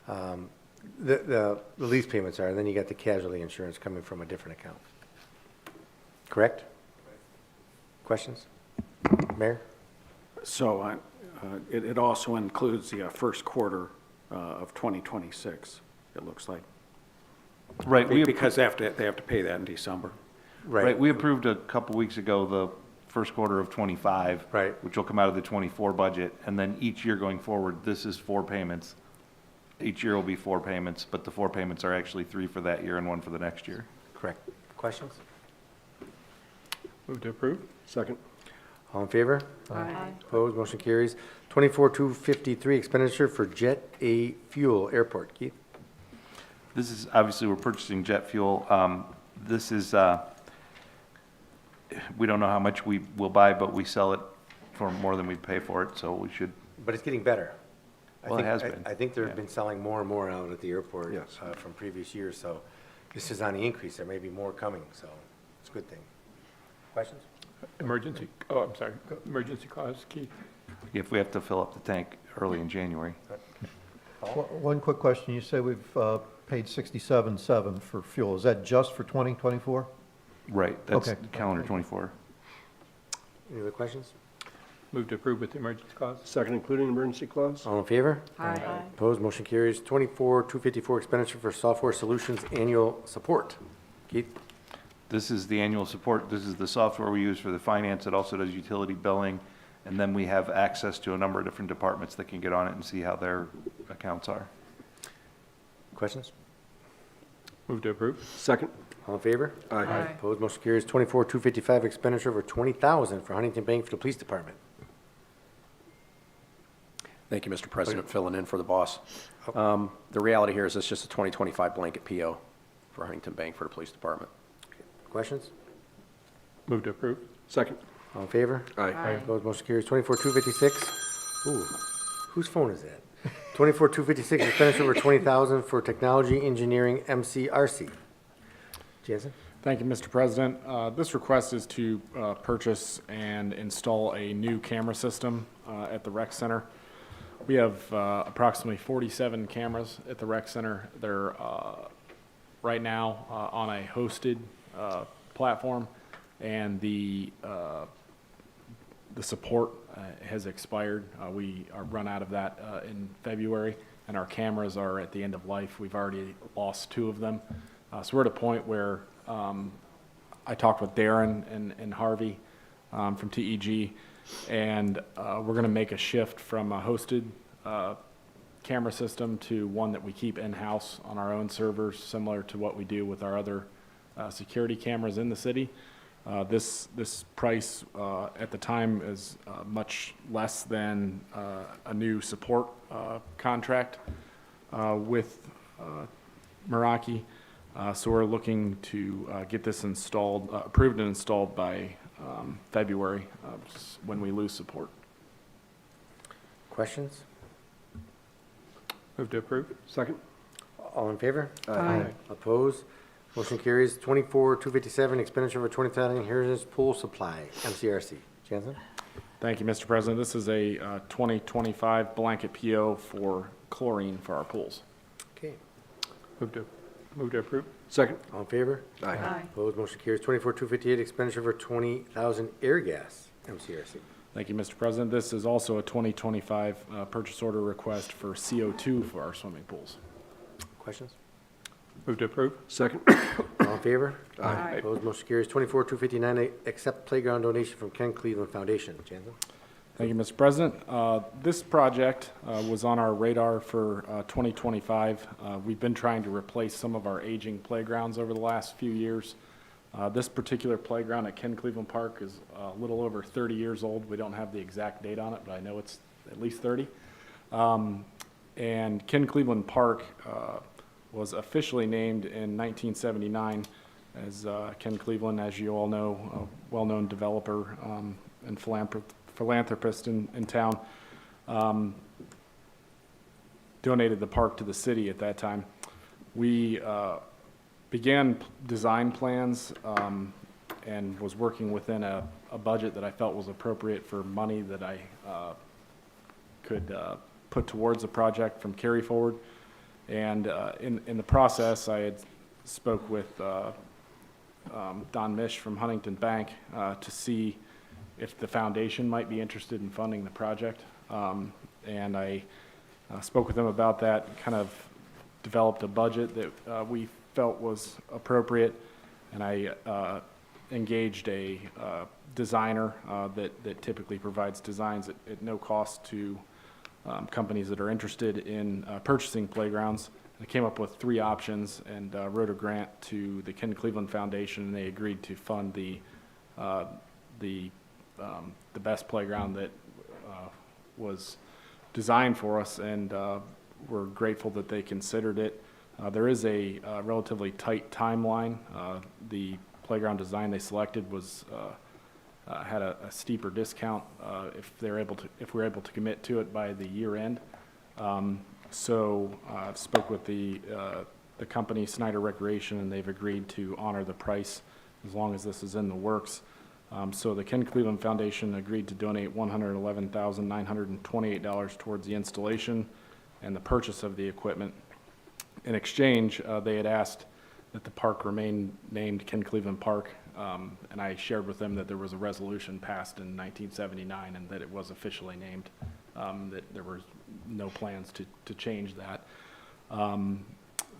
The lease payments are, and then you got the casualty insurance coming from a different account. Correct? Questions? Mayor? So it also includes the first quarter of 2026, it looks like. Right, Because they have to pay that in December. right, we approved a couple weeks ago the first quarter of '25. Right. Which will come out of the '24 budget, and then each year going forward, this is 4 payments. Each year will be 4 payments, but the 4 payments are actually 3 for that year and 1 for the next year. Correct. Questions? Move to approve. Second. All in favor? Aye. Opposed? Motion carries. 24-253 expenditure for Jet A Fuel Airport. Keith? This is, obviously, we're purchasing jet fuel. This is, we don't know how much we will buy, but we sell it for more than we pay for it, so we should, But it's getting better. Well, it has been. I think they've Yeah. been selling more and more out at the airport Yes. from previous years, so this is on the increase. There may be more coming, so it's a good thing. Questions? Emergency, oh, I'm sorry, emergency clause, Keith. if we have to fill up the tank early in January. One quick question, you say we've paid 67.7 for fuel, is that just for 2024? Right, that's Okay. calendar '24. Any other questions? Move to approve with the emergency clause. Second, including emergency clause? All in favor? Aye. Opposed? Motion carries. 24-254 expenditure for Software Solutions annual support. Keith? This is the annual support, this is the software we use for the finance, it also does utility billing, and then we have access to a number of different departments that can get on it and see how their accounts are. Questions? Move to approve. Second. All in favor? Aye. Opposed? Motion carries. 24-255 expenditure over $20,000 for Huntington Bank for the Police Department. Thank you, Mr. President, filling in for the boss. The reality here is it's just a 2025 blanket PO for Huntington Bank for the police department. Questions? Move to approve. Second. All in favor? Aye. Opposed? Motion carries. 24-256. Ooh, whose phone is that? 24-256 expenditure over $20,000 for Technology Engineering MCRC. Jansen? Thank you, Mr. President. This request is to purchase and install a new camera system at the rec center. We have approximately 47 cameras at the rec center. They're right now on a hosted platform, and the support has expired. We are run out of that in February, and our cameras are at the end of life. We've already lost 2 of them. So we're at a point where I talked with Darren and Harvey from TEG, and we're going to make a shift from a hosted camera system to one that we keep in-house on our own servers, similar to what we do with our other security cameras in the city. This price at the time is much less than a new support contract with Meraki. So we're looking to get this installed, approved and installed by February when we lose support. Questions? Move to approve. Second? All in favor? Aye. Opposed? Motion carries. 24-257, expenditure over 20,000 inheritance pool supply, MCRC. Jansen? Thank you, Mr. President. This is a 2025 blanket PO for chlorine for our pools. Okay. Move to approve. Second? All in favor? Aye. Opposed? Motion carries. 24-258, expenditure over 20,000 air gas, MCRC. Thank you, Mr. President. This is also a 2025 purchase order request for CO2 for our swimming pools. Questions? Move to approve. Second? All in favor? Aye. Opposed? Motion carries. 24-259, accept playground donation from Ken Cleveland Foundation. Jansen? Thank you, Mr. President. This project was on our radar for 2025. We've been trying to replace some of our aging playgrounds over the last few years. This particular playground at Ken Cleveland Park is a little over 30 years old. We don't have the exact date on it, but I know it's at least 30. And Ken Cleveland Park was officially named in 1979 as Ken Cleveland, as you all know, a well-known developer and philanthropist in town, donated the park to the city at that time. We began design plans and was working within a budget that I felt was appropriate for money that I could put towards the project from carry forward. And in the process, I had spoke with Don Mish from Huntington Bank to see if the foundation might be interested in funding the project. And I spoke with them about that, kind of developed a budget that we felt was appropriate, and I engaged a designer that typically provides designs at no cost to companies that are interested in purchasing playgrounds. I came up with 3 options and wrote a grant to the Ken Cleveland Foundation, and they agreed to fund the best playground that was designed for us, and we're grateful that they considered it. There is a relatively tight timeline. The playground design they selected was had a steeper discount if we're able to commit to it by the year end. So I spoke with the company Snyder Recreation, and they've agreed to honor the price as long as this is in the works. So the Ken Cleveland Foundation agreed to donate $111,928 towards the installation and the purchase of the equipment. In exchange, they had asked that the park remain named Ken Cleveland Park, and I shared with them that there was a resolution passed in 1979 and that it was officially named, that there were no plans to change that.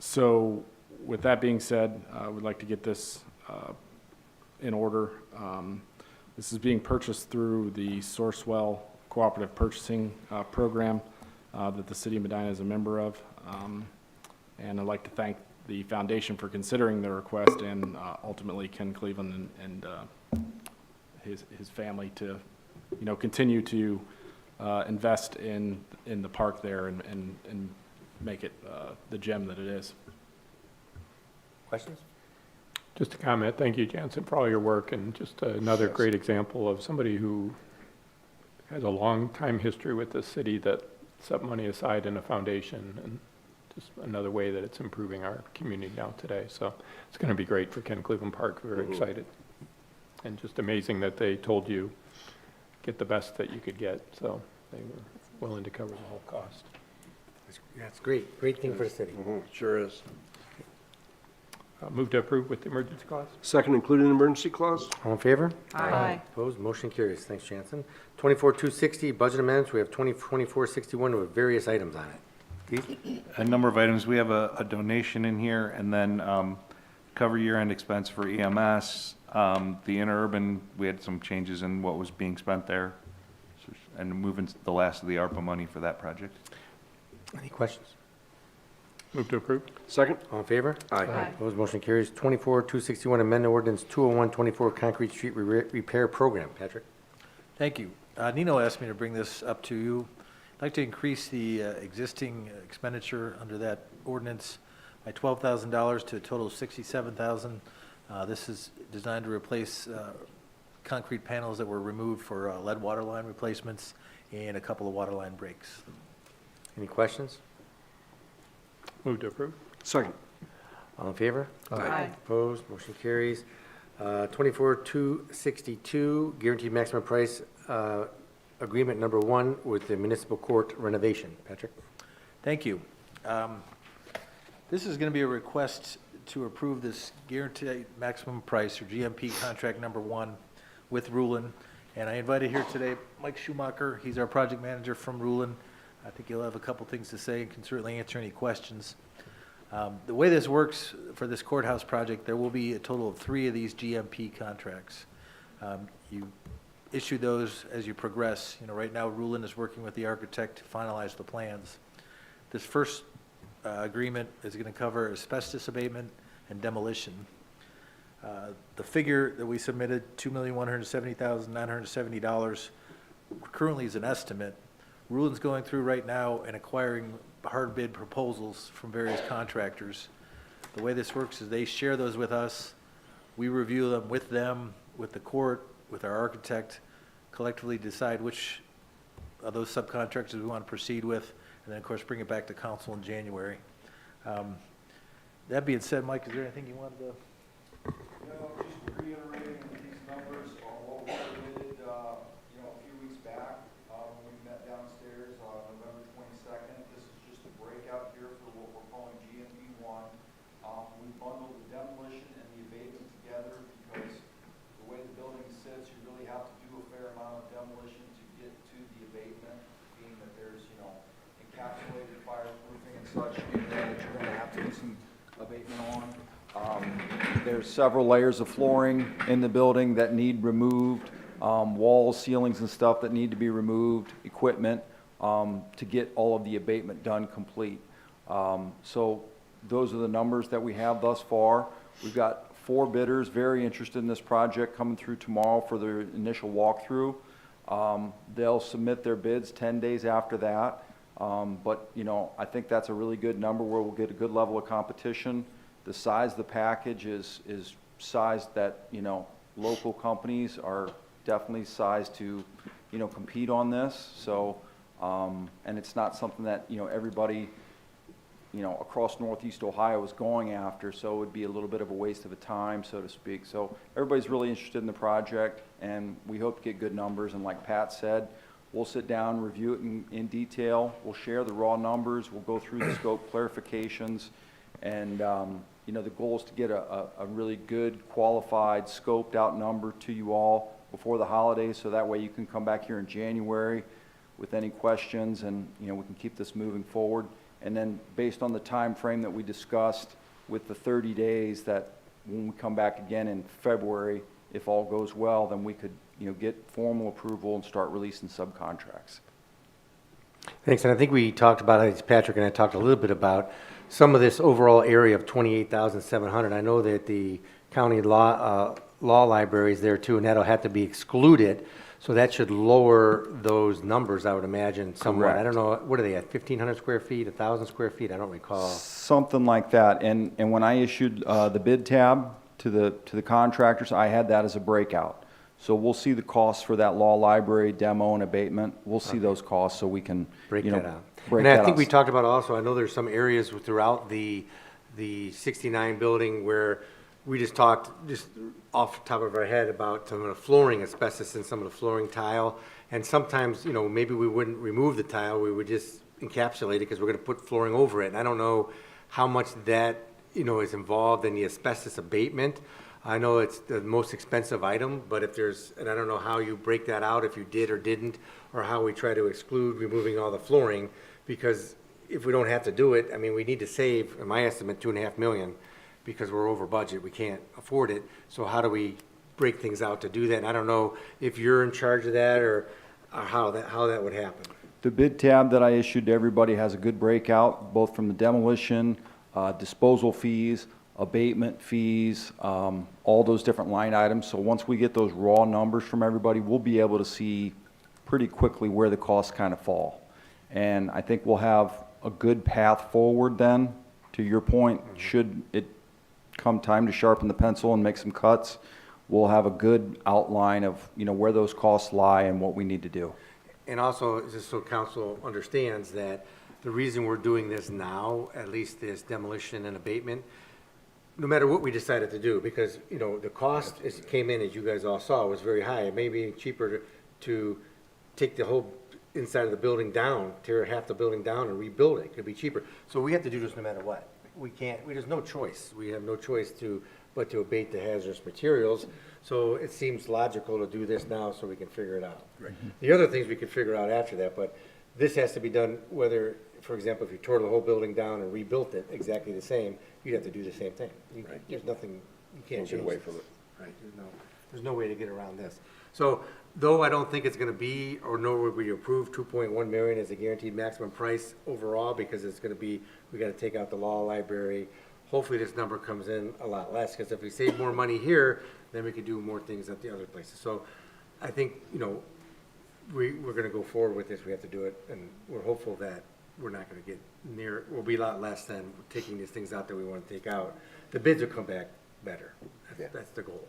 So with that being said, I would like to get this in order. This is being purchased through the Sourcewell Cooperative Purchasing Program that the City of Medina is a member of. And I'd like to thank the foundation for considering the request, and ultimately Ken Cleveland and his family to, continue to invest in the park there and make it the gem that it is. Questions? Just a comment. Thank you, Jansen, for all your work, and just another great example of somebody who has a long time history with the city that set money aside in a foundation, and just another way that it's improving our community now today. So it's going to be great for Ken Cleveland Park. We're excited. And just amazing that they told you get the best that you could get. So they were willing to cover the whole cost. That's great. Great thing for the city. Sure is. Move to approve with the emergency clause. Second, including emergency clause? All in favor? Aye. Opposed? Motion carries. Thanks, Jansen. 24-260, budget amendments. We have 24-61 with various items on it. Keith? A number of items. We have a donation in here, and then cover year-end expense for EMS. The interurban, we had some changes in what was being spent there, and moving the last of the ARPA money for that project. Any questions? Move to approve. Second? All in favor? Aye. Opposed? Motion carries. 24-261, amend ordinance 201-24 concrete street repair program. Patrick? Thank you. Nino asked me to bring this up to you. I'd like to increase the existing expenditure under that ordinance by $12,000 to a total of $67,000. This is designed to replace concrete panels that were removed for lead water line replacements and a couple of water line breaks. Any questions? Move to approve. Second. All in favor? Aye. Opposed, motion carries. 24-262, guaranteed maximum price agreement number 1 with the municipal court renovation. Patrick? Thank you. This is going to be a request to approve this guaranteed maximum price, or GMP contract number 1 with Rulin. And I invited here today Mike Schumacher. He's our project manager from Rulin. I think he'll have a couple things to say and can certainly answer any questions. The way this works for this courthouse project, there will be a total of 3 of these GMP contracts. You issue those as you progress. You know, right now Rulin is working with the architect to finalize the plans. This first agreement is going to cover asbestos abatement and demolition. The figure that we submitted, $2,170,970, currently is an estimate. Rulin's going through right now and acquiring hard bid proposals from various contractors. The way this works is they share those with us. We review them, with the court, with our architect, collectively decide which of those subcontractors we want to proceed with, and then, of course, bring it back to council in January. That being said, Mike, is there anything you wanted to? No, just reiterating these numbers are what we submitted, a few weeks back, when we met downstairs on November 22nd. This is just a breakout here for what we're calling GMP 1. We bundled the demolition and the abatement together because the way the building sits, you really have to do a fair amount of demolition to get to the abatement, being that there's, encapsulated fireproofing and such in there that you're going to have to do some abatement on. There's several layers of flooring in the building that need removed, walls, ceilings and stuff that need to be removed, equipment, to get all of the abatement done complete. So those are the numbers that we have thus far. We've got 4 bidders very interested in this project coming through tomorrow for their initial walkthrough. They'll submit their bids 10 days after that. But, I think that's a really good number where we'll get a good level of competition. The size of the package is sized that, local companies are definitely sized to, compete on this. So, and it's not something that, everybody, across Northeast Ohio is going after. So it would be a little bit of a waste of a time, so to speak. So everybody's really interested in the project, and we hope to get good numbers. And like Pat said, we'll sit down, review it in detail. We'll share the raw numbers. We'll go through the scope clarifications. And, the goal is to get a really good, qualified, scoped out number to you all before the holidays. So that way you can come back here in January with any questions, and, we can keep this moving forward. And then based on the time frame that we discussed with the 30 days, that when we come back again in February, if all goes well, then we could, get formal approval and start releasing subcontracts. Thanks, and I think we talked about it, Patrick and I talked a little bit about some of this overall area of 28,700. I know that the county law library is there too, and that'll have to be excluded, so that should lower those numbers, I would imagine, somewhat. Correct. I don't know, what are they at, 1,500 square feet, 1,000 square feet? I don't recall. Something like that. And when I issued the bid tab to the contractors, I had that as a breakout. So we'll see the costs for that law library demo and abatement. We'll see those costs so we can, Break that out. break And that I think out. we talked about also, I know there's some areas throughout the 69 building where we just talked, just off the top of our head, about some of the flooring, asbestos in some of the flooring tile. And sometimes, maybe we wouldn't remove the tile, we would just encapsulate it because we're going to put flooring over it. And I don't know how much that, is involved in the asbestos abatement. I know it's the most expensive item, but if there's, and I don't know how you break that out, if you did or didn't, or how we try to exclude removing all the flooring, because if we don't have to do it, I mean, we need to save, in my estimate, $2.5 million, because we're over budget, we can't afford it. So how do we break things out to do that? And I don't know if you're in charge of that, or how that would happen. The bid tab that I issued to everybody has a good breakout, both from the demolition, disposal fees, abatement fees, all those different line items. So once we get those raw numbers from everybody, we'll be able to see pretty quickly where the costs kind of fall. And I think we'll have a good path forward then, to your point, should it come time to sharpen the pencil and make some cuts, we'll have a good outline of, where those costs lie and what we need to do. And also, just so council understands that the reason we're doing this now, at least this demolition and abatement, no matter what we decided to do, because, you know, the cost came in, as you guys all saw, was very high. It may be cheaper to take the whole inside of the building down, tear half the building down and rebuild it. It could be cheaper. So we have to do this no matter what. We can't, there's no choice. We have no choice but to abate the hazardous materials. So it seems logical to do this now so we can figure it out. Right. The other things we could figure out after that, but this has to be done whether, for example, if you tore the whole building down and rebuilt it exactly the same, you'd have to do the same thing. There's nothing, you can't change away from it. Right, there's no way to get around this. So, though I don't think it's gonna be, or nor would we approve 2.1 million as a guaranteed maximum price overall, because it's gonna be, we gotta take out the law library. Hopefully this number comes in a lot less, because if we save more money here, then we can do more things at the other places. So, I think, you know, we're gonna go forward with this, we have to do it, and we're hopeful that we're not gonna get near, we'll be a lot less than taking these things out that we wanna take out. The bids will come back better, that's the goal.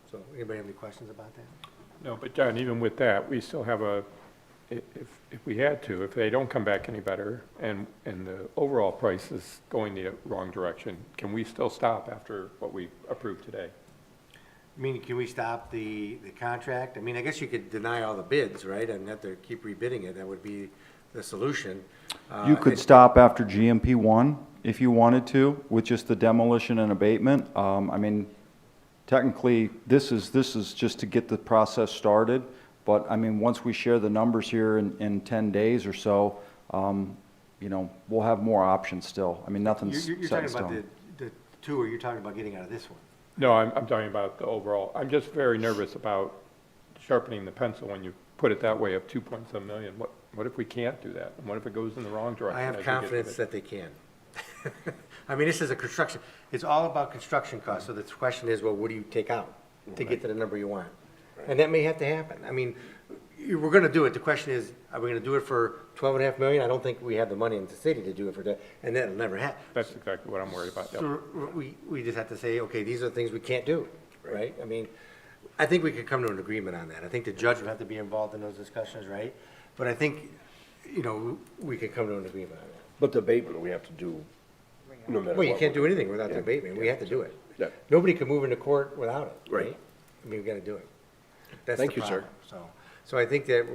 So, anybody have any questions about that? No, but John, even with that, we still have if we had to, if they don't come back any better and the overall price is going the wrong direction, can we still stop after what we approved today? I mean, can we stop the contract? I mean, I guess you could deny all the bids, right, and have to keep rebidding it, that would be the solution. You could stop after GMP 1 if you wanted to, with just the demolition and abatement. I mean, technically, this is just to get the process started, but I mean, once we share the numbers here in 10 days or so, you know, we'll have more options still. I mean, nothing's You're set in talking about stone. the two, or you're talking about getting out of this one? No, I'm talking about the overall. I'm just very nervous about sharpening the pencil when you put it that way of 2.7 million. What if we can't do that? And what if it goes in the wrong direction? I as have we get to confidence it? that they can. I mean, this is a construction, it's all about construction costs, so the question is, well, what do you take out to get to the number you want? And that may have to happen. I mean, we're gonna do it. The question is, are we gonna do it for 12.5 million? I don't think we have the money in the city to do it for that, and that'll never happen. That's exactly what I'm worried about. Yep. So we just have to say, okay, these are the things we can't do, right? I mean, I think we could come to an agreement on that. I think the judge would have to be involved in those discussions, right? But I think, you know, we could come to an agreement on that. But the abatement we have to do no matter what. Well, you can't do we're doing. anything without the abatement. We have to do it. Yeah. Nobody can move into court without it, Right. right? I mean, we gotta do it. That's Thank the you, sir. problem. So I think that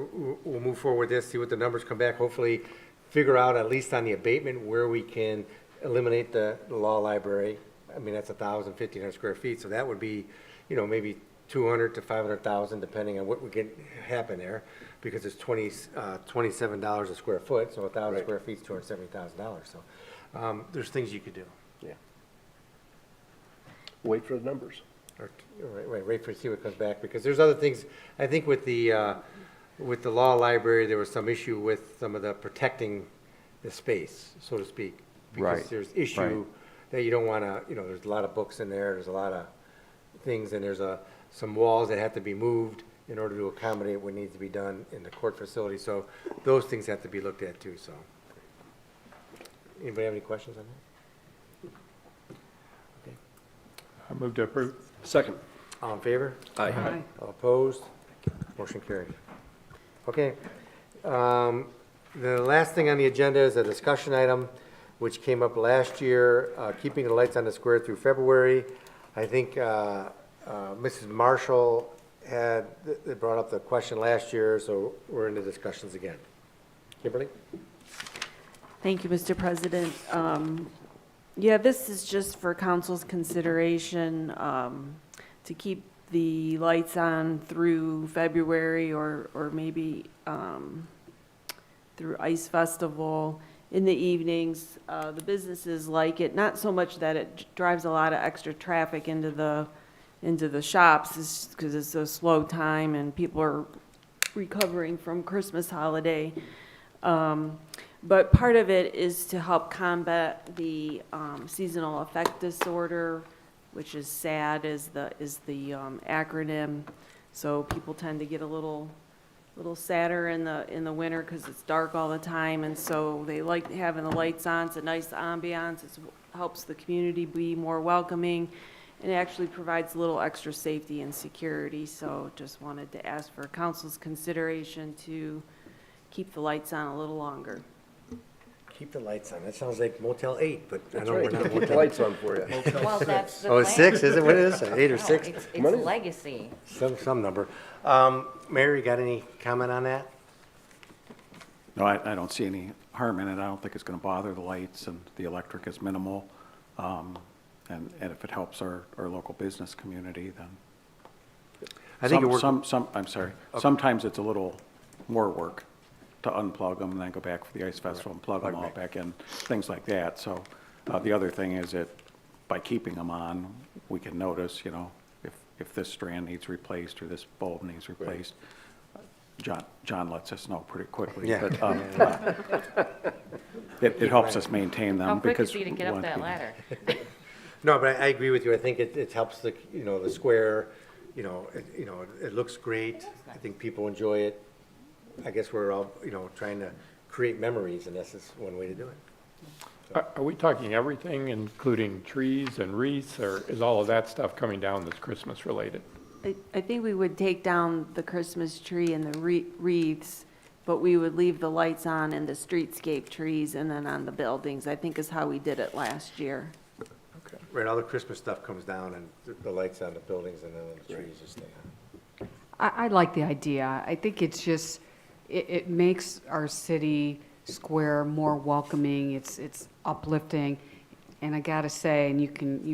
we'll move forward with this, see what the numbers come back, hopefully figure out, at least on the abatement, where we can eliminate the law library. I mean, that's 1,000, 1,500 square feet, so that would be, you know, maybe 200 to 500,000, depending on what we can happen there, because it's $27 a square foot, so 1,000 Right. square feet is $270,000. So there's things you could do. Yeah. Wait for the numbers. Or, wait for, see what comes back, because there's other things, I think with the law library, there was some issue with some of the protecting the space, so to speak. Right, Because there's issue right. that you don't wanna, you know, there's a lot of books in there's a lot of things, and there's some walls that have to be moved in order to accommodate what needs to be done in the court facility, so those things have to be looked at too, so. Anybody have any questions on that? Okay. I move to approve. Second. All in favor? Aye. All opposed? Motion carried. Okay. The last thing on the agenda is a discussion item which came up last year, keeping the lights on the square through February. I think Mrs. Marshall had brought up the question last year, so we're in the discussions again. Kimberly? Thank you, Mr. President. Yeah, this is just for council's consideration to keep the lights on through February or maybe through Ice Festival in the evenings. The businesses like it, not so much that it drives a lot of extra traffic into the shops, because it's a slow time and people are recovering from Christmas holiday. But part of it is to help combat the seasonal affect disorder, which is SAD is the acronym. So people tend to get a little sadder in the winter because it's dark all the time, and so they like having the lights on. It's a nice ambiance. It helps the community be more welcoming, and it actually provides a little extra safety and security. So just wanted to ask for council's consideration to keep the lights on a little longer. Keep the lights on. That sounds like Motel 8, but I That's know we're right, not keep the Motel. lights on for you. Well, that's the Oh, it's plan. 6, is it? What is it, 8 or No, 6? It's Money. legacy. Some number. Mayor, you got any comment on that? No, I don't see any harm in it. I don't think it's going to bother the lights, and the electric is minimal. And if it helps our local business community, then. I think it worked. I'm sorry. Sometimes it's a little more work to unplug them and then go back for the ice festival and plug them all back in, things like that. So the other thing is that by keeping them on, we can notice, if this strand needs replaced or this bulb needs replaced. John lets us know pretty quickly. Yeah. But it helps us maintain them. How quick because is he to we get up want that people- ladder? No, but I agree with you. I think it helps the, the square, it looks great. I think people enjoy it. I guess we're all, trying to create memories, and this is one way to do it. Are we talking everything, including trees and wreaths, or is all of that stuff coming down that's Christmas related? I think we would take down the Christmas tree and the wreaths, but we would leave the lights on and the streetscape trees and then on the buildings, I think is how we did it last year. Right, all the Christmas stuff comes down, and the lights on the buildings, and then the trees just stay on. I like the idea. I think it's just, it makes our city square more welcoming, it's uplifting. And I gotta say, and you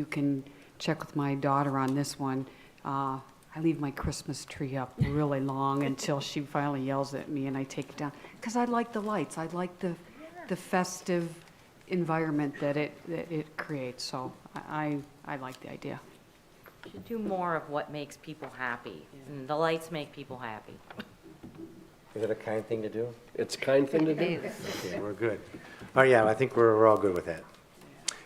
can check with my daughter on this one, I leave my Christmas tree up really long until she finally yells at me and I take it down. Because I like the lights, I like the festive environment that it creates, so I like the idea. Should do more of what makes people happy. And the lights make people happy. Is it a kind thing to do? It's a kind thing to do. It is. Okay, we're good. Oh, yeah, I think we're all good with that.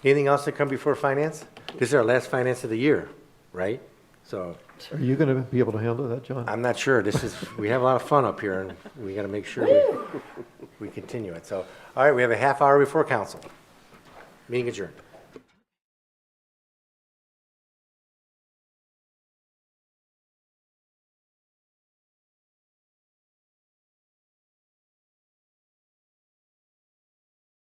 Anything else to come before finance? This is our last finance of the year, right? So Are you going to be able to handle that, John? I'm not sure. We have a lot of fun up here, and we got to make sure we continue it. So, all right, we have a half hour before council. Meeting adjourned.